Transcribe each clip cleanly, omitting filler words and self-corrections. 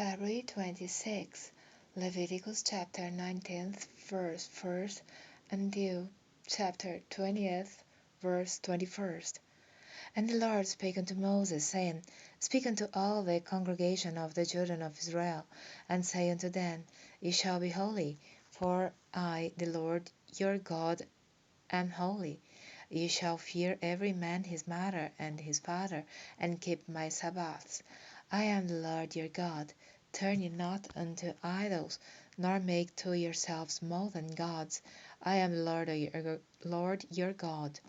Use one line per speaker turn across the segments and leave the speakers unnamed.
February 26, Leviticus chapter 19, verse 1st, until chapter 20th, verse 21st. And the Lord spake unto Moses, saying, Speak unto all the congregation of the children of Israel, and say unto them, Ye shall be holy, for I, the Lord your God, am holy. Ye shall fear every man his mother and his father, and keep my Sabbaths. I am the Lord your God. Turn ye not unto idols, nor make to yourselves molten gods. I am the Lord your God.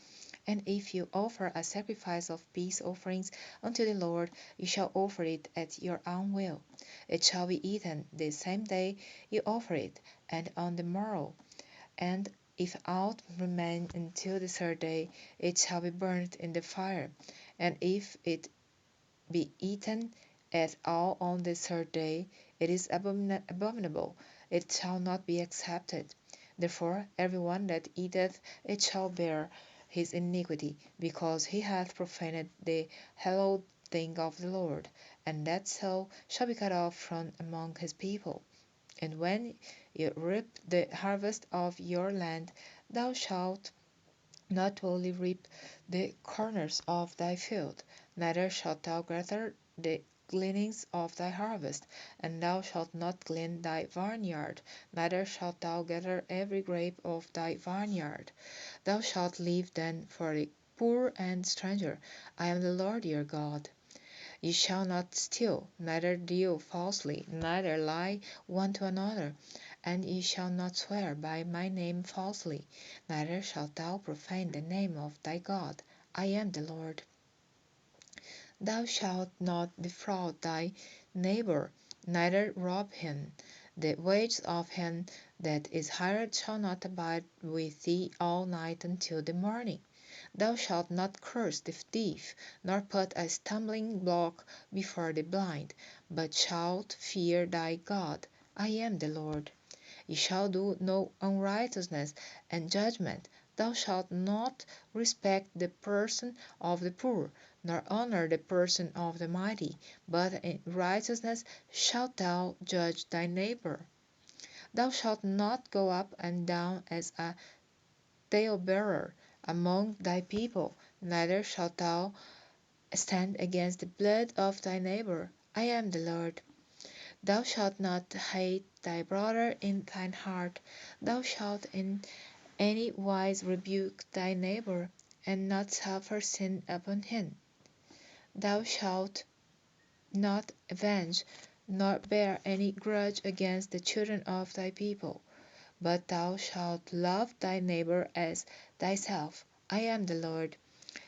And if you offer a sacrifice of peace offerings unto the Lord, you shall offer it at your own will. It shall be eaten the same day you offer it, and on the morrow. And if aught remain until the third day, it shall be burnt in the fire. And if it be eaten at all on the third day, it is abominable, it shall not be accepted. Therefore every one that eateth it shall bear his iniquity, because he hath profaned the hallowed thing of the Lord, and that soul shall be cut off from among his people. And when you reap the harvest of your land, thou shalt not wholly reap the corners of thy field, neither shalt thou gather the gleanings of thy harvest, and thou shalt not glean thy vineyard, neither shalt thou gather every grape of thy vineyard. Thou shalt leave then for the poor and stranger. I am the Lord your God. Ye shall not steal, neither deal falsely, neither lie one to another. And ye shall not swear by my name falsely, neither shalt thou profane the name of thy God. I am the Lord. Thou shalt not defraud thy neighbor, neither rob him. The wage of him that is hired shall not abide with thee all night until the morning. Thou shalt not curse the thief, nor put a stumbling block before the blind, but shalt fear thy God. I am the Lord. Ye shall do no unrighteousness and judgment. Thou shalt not respect the person of the poor, nor honor the person of the mighty, but in righteousness shalt thou judge thy neighbor. Thou shalt not go up and down as a talebearer among thy people, neither shalt thou stand against the blood of thy neighbor. I am the Lord. Thou shalt not hate thy brother in thine heart. Thou shalt in any wise rebuke thy neighbor, and not suffer sin upon him. Thou shalt not avenge, nor bear any grudge against the children of thy people, but thou shalt love thy neighbor as thyself. I am the Lord.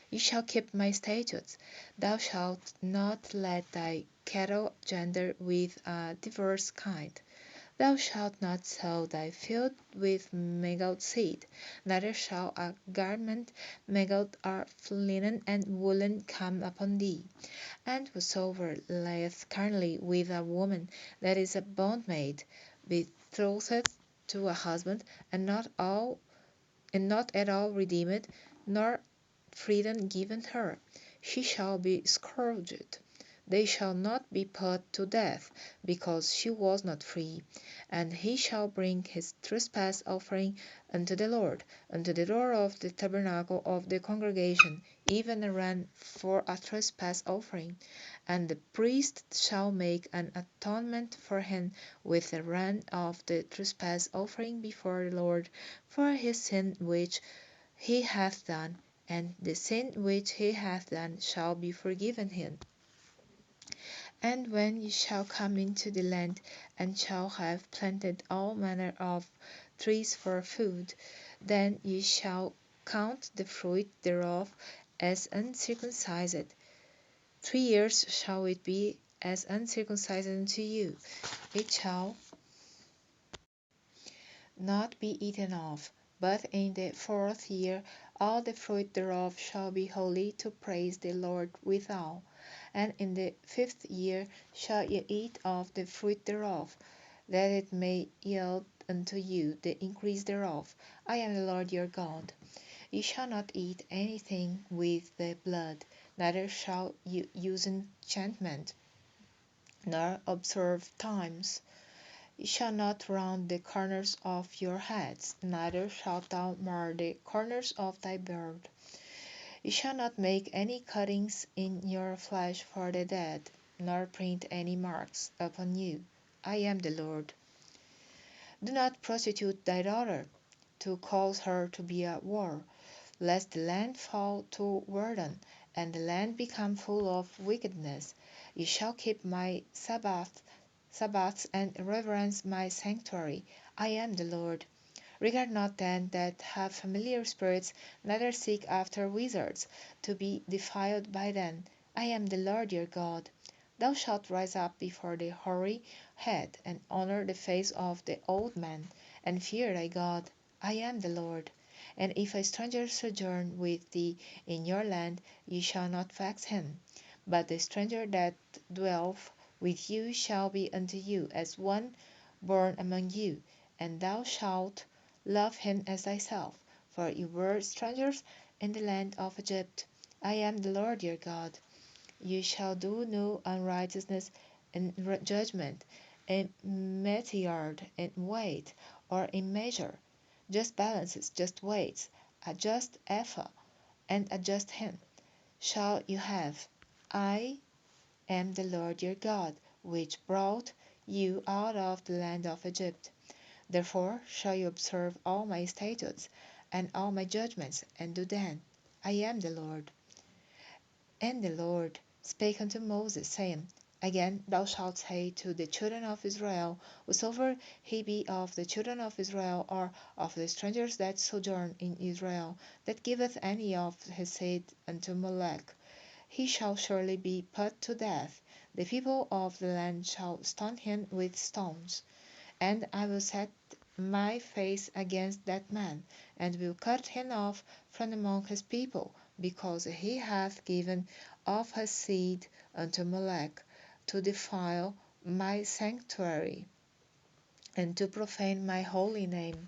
Ye shall keep my statutes. Thou shalt not let thy cattle gender with a diverse kind. Thou shalt not sow thy field with mingled seed, neither shall a garment mingled of linen and woolen come upon thee. And whosoever layeth carnally with a woman that is a bondmaid, betrothed to a husband, and not at all redeemed, nor freedom given her, she shall be scourged. They shall not be put to death, because she was not free. And he shall bring his trespass offering unto the Lord, unto the door of the tabernacle of the congregation, even a ram for a trespass offering. And the priest shall make an atonement for him with the ram of the trespass offering before the Lord for his sin which he hath done, and the sin which he hath done shall be forgiven him. And when ye shall come into the land, and shall have planted all manner of trees for food, then ye shall count the fruit thereof as uncircumcised. 3 years shall it be as uncircumcised unto you. It shall not be eaten of. But in the 4th year all the fruit thereof shall be holy to praise the Lord withal. And in the 5th year shall ye eat of the fruit thereof, that it may yield unto you the increase thereof. I am the Lord your God. Ye shall not eat anything with the blood, neither shall you use enchantment, nor observe times. You shall not round the corners of your heads, neither shalt thou mar the corners of thy beard. You shall not make any cuttings in your flesh for the dead, nor print any marks upon you. I am the Lord. Do not prostitute thy daughter, to cause her to be a whore, lest the land fall to burden, and the land become full of wickedness. You shall keep my Sabbaths and reverence my sanctuary. I am the Lord. Regard not then that have familiar spirits, neither seek after wizards, to be defiled by them. I am the Lord your God. Thou shalt rise up before the hoary head, and honor the face of the old man, and fear thy God. I am the Lord. And if a stranger sojourn with thee in your land, ye shall not vex him. But the stranger that dwelleth with you shall be unto you as one born among you, and thou shalt love him as thyself, for you were strangers in the land of Egypt. I am the Lord your God. You shall do no unrighteousness in judgment, in meteyard, in weight, or in measure. Just balances, just weights, a just ephah, and a just hin shall you have. I am the Lord your God, which brought you out of the land of Egypt. Therefore shall you observe all my statutes and all my judgments, and do them. I am the Lord. And the Lord spake unto Moses, saying, Again thou shalt say to the children of Israel, Whosoever he be of the children of Israel, or of the strangers that sojourn in Israel, that giveth any of his seed unto Molech, he shall surely be put to death. The people of the land shall stone him with stones. And I will set my face against that man, and will cut him off from among his people, because he hath given of his seed unto Molech, to defile my sanctuary, and to profane my holy name.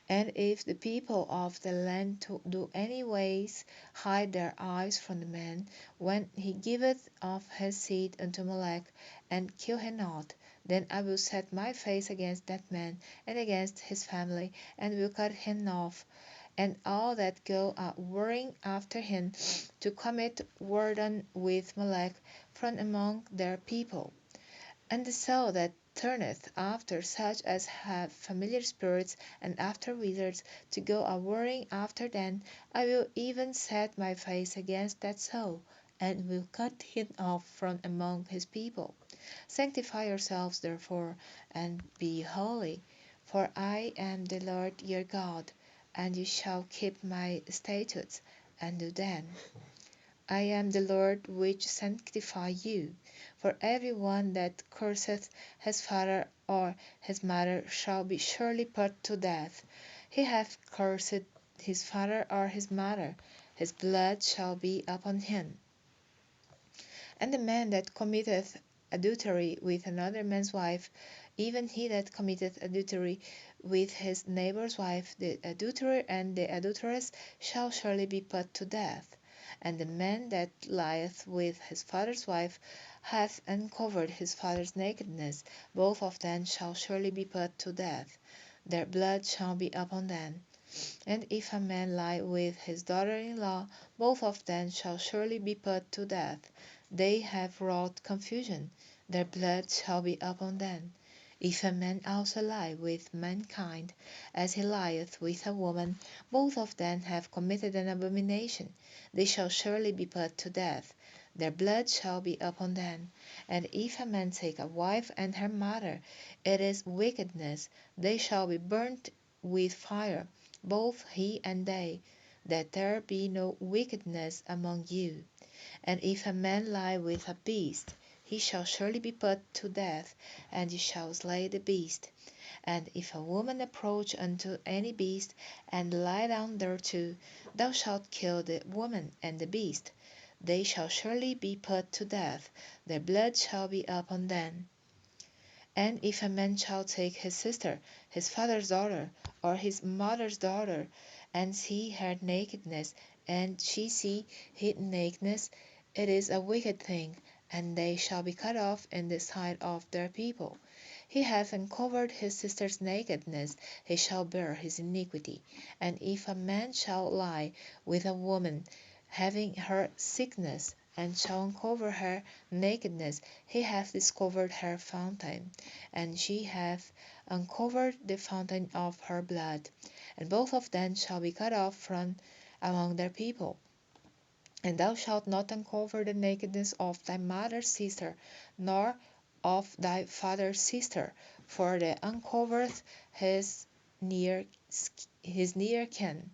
And if the people of the land do any ways hide their eyes from the man, when he giveth of his seed unto Molech, and kill him not, then I will set my face against that man, and against his family, and will cut him off, and all that go a warring after him, to commit whoredom with Molech from among their people. And the soul that turneth after such as have familiar spirits, and after wizards, to go a warring after them, I will even set my face against that soul, and will cut him off from among his people. Sanctify yourselves therefore, and be holy, for I am the Lord your God, and you shall keep my statutes, and do them. I am the Lord which sanctify you. For every one that curseth his father or his mother shall be surely put to death. He hath cursed his father or his mother, his blood shall be upon him. And the man that committeth adultery with another man's wife, even he that committeth adultery with his neighbour's wife, the adulterer and the adulteress shall surely be put to death. And the man that lieth with his father's wife hath uncovered his father's nakedness, both of them shall surely be put to death. Their blood shall be upon them. And if a man lie with his daughter-in-law, both of them shall surely be put to death. They have wrought confusion, their blood shall be upon them. If a man also lie with mankind, as he lieth with a woman, both of them have committed an abomination, they shall surely be put to death. Their blood shall be upon them. And if a man take a wife and her mother, it is wickedness, they shall be burnt with fire, both he and they, that there be no wickedness among you. And if a man lie with a beast, he shall surely be put to death, and ye shall slay the beast. And if a woman approach unto any beast, and lie down thereto, thou shalt kill the woman and the beast. They shall surely be put to death, their blood shall be upon them. And if a man shall take his sister, his father's daughter, or his mother's daughter, and see her nakedness, and she see his nakedness, it is a wicked thing, and they shall be cut off in the sight of their people. He hath uncovered his sister's nakedness, he shall bear his iniquity. And if a man shall lie with a woman, having her sickness, and shall uncover her nakedness, he hath discovered her fountain, and she hath uncovered the fountain of her blood. And both of them shall be cut off from among their people. And thou shalt not uncover the nakedness of thy mother's sister, nor of thy father's sister, for the uncovereth near his near kin.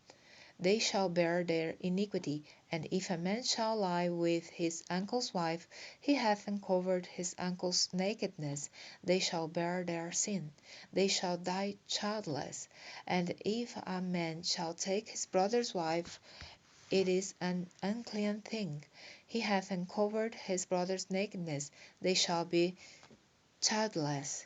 They shall bear their iniquity. And if a man shall lie with his uncle's wife, he hath uncovered his uncle's nakedness. They shall bear their sin. They shall die childless. And if a man shall take his brother's wife, it is an unclean thing. He hath uncovered his brother's nakedness. They shall be childless.